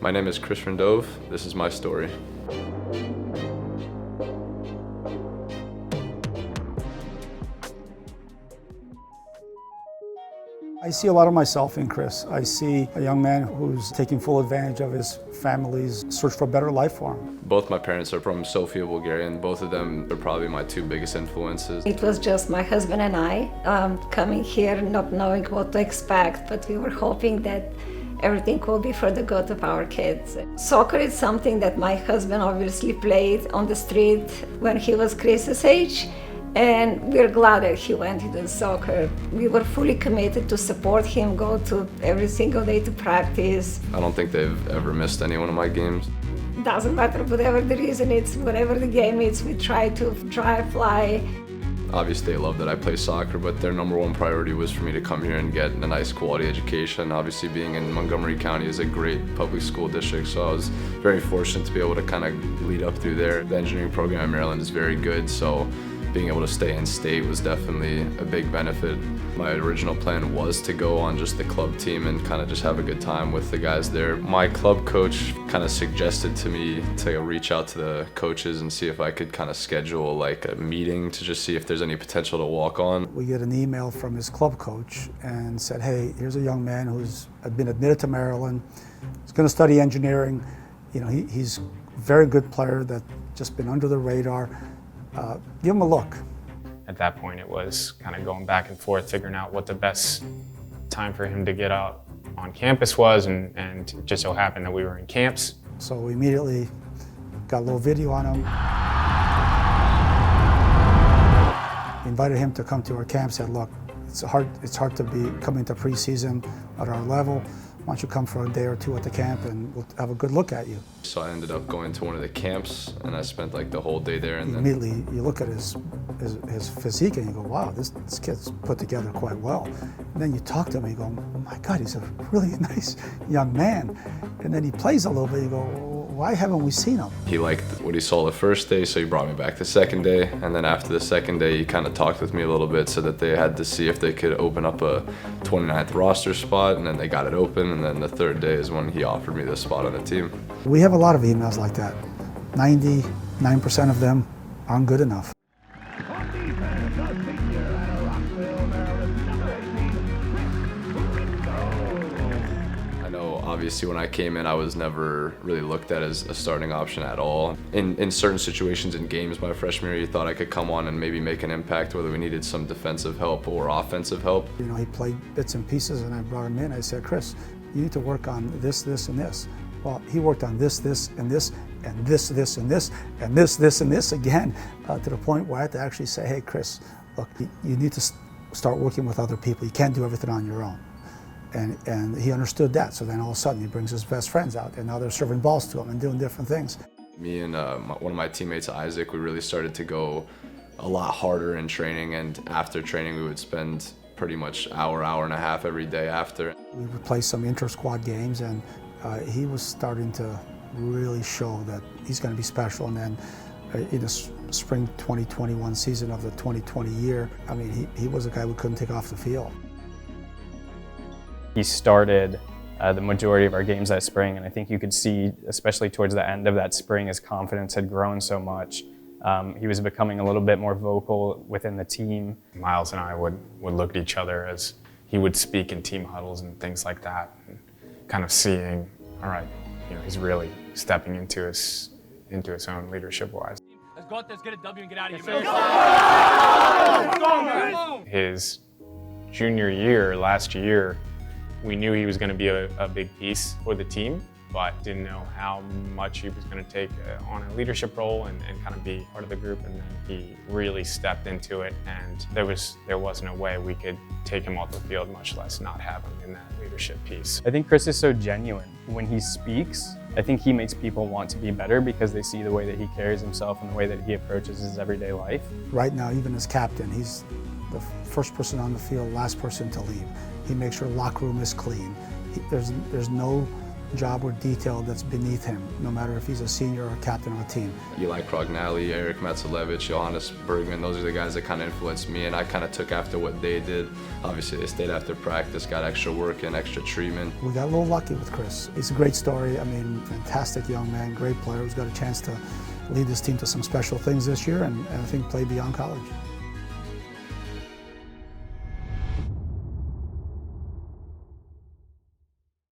My name is Rindov. This is my story. I see a lot of myself in Chris. I see a young man who's taking full advantage of his family's search for a better life for him. Both my parents are from Sofia, Bulgaria, and both of them are probably my two biggest influences. It was just my husband and I coming here not knowing what to expect, but we were hoping that everything will be for the good of our kids. Soccer is something that my husband obviously played on the street when he was Chris's age. And we're glad that he went into soccer. We were fully committed to support him, go to every single day to practice. I don't think they've ever missed any one of my games. Doesn't matter whatever the reason is, whatever the game is, we try to fly. Obviously, they love that I play soccer, but their number one priority was for me to come here and get a nice quality education. Obviously, being in Montgomery County is a great public school district, so I was very fortunate to be able to kind of lead up through there. The engineering program in Maryland is very good, so being able to stay in state was definitely a big benefit. My original plan was to go on just the club team and kind of just have a good time with the guys there. My club coach kind of suggested to me to reach out to the coaches and see if I could kind of schedule like a meeting to just see if there's any potential to walk on. We get an email from his club coach and said, hey, here's a young man who's been admitted to Maryland. He's going to study engineering. You know, he's a very good player that's just been under the radar. Give him a look. At that point, it was kind of going back and forth, figuring out what the best time for him to get out on campus was, and it just so happened that we were in camps. So we immediately got a little video on him. Invited him to come to our camp, said, look, it's hard to be coming to preseason at our level. Why don't you come for a day or two at the camp and we'll have a good look at you. So I ended up going to one of the camps and I spent like the whole day there. And immediately you look at his physique and you go, wow, this kid's put together quite well. And then you talk to him and you go, oh my God, he's a really nice young man. And then he plays a little bit, you go, why haven't we seen him? He liked what he saw the first day, so he brought me back the second day. And then after the second day, he kind of talked with me a little bit so that they had to see if they could open up a 29th roster spot, and then they got it open. And then the third day is when he offered me the spot on the team. We have a lot of emails like that. 99% of them aren't good enough. Obviously, when I came in, I was never really looked at as a starting option at all. In certain situations in games my freshman year, you thought I could come on and maybe make an impact, whether we needed some defensive help or offensive help. You know, he played bits and pieces, and I brought him in. I said, Chris, you need to work on this, this, and this. Well, he worked on this, this, and this, and this, and this, and this, and this again, to the point where I had to actually say, hey, Chris, look, you need to start working with other people. You can't do everything on your own. And he understood that, so then all of a sudden he brings his best friends out, and now they're serving balls to him and doing different things. Me and one of my teammates, Isaac, we really started to go a lot harder in training, and after training we would spend pretty much hour and a half every day after. We would play some inter-squad games, and he was starting to really show that he's going to be special. And then in the spring 2021 season of the 2020 year, I mean, he was a guy we couldn't take off the field. He started the majority of our games that spring, and I think you could see, especially towards the end of that spring, his confidence had grown so much. He was becoming a little bit more vocal within the team. Miles and I would look at each other as he would speak in team huddles and things like that, and kind of seeing, all right, you know, he's really stepping into his own leadership-wise. Let's go out there, let's get a W and get out of here. His junior year, last year, we knew he was going to be a big piece for the team, but didn't know how much he was going to take on a leadership role and kind of be part of the group. And then he really stepped into it, and there wasn't a way we could take him off the field, much less not have him in that leadership piece. I think Chris is so genuine. When he speaks, I think he makes people want to be better because they see the way that he carries himself and the way that he approaches his everyday life. Right now, even as captain, he's the first person on the field, last person to leave. He makes sure the locker room is clean. There's no job or detail that's beneath him, no matter if he's a senior or a captain of a team. Eli Krognali, Eric Metzelevich, Johannes Bergman, those are the guys that kind of influenced me, and I kind of took after what they did. Obviously, they stayed after practice, got extra work and extra treatment. We got a little lucky with Chris. He's a great story. I mean, fantastic young man, great player who's got a chance to lead this team to some special things this year and I think play beyond college.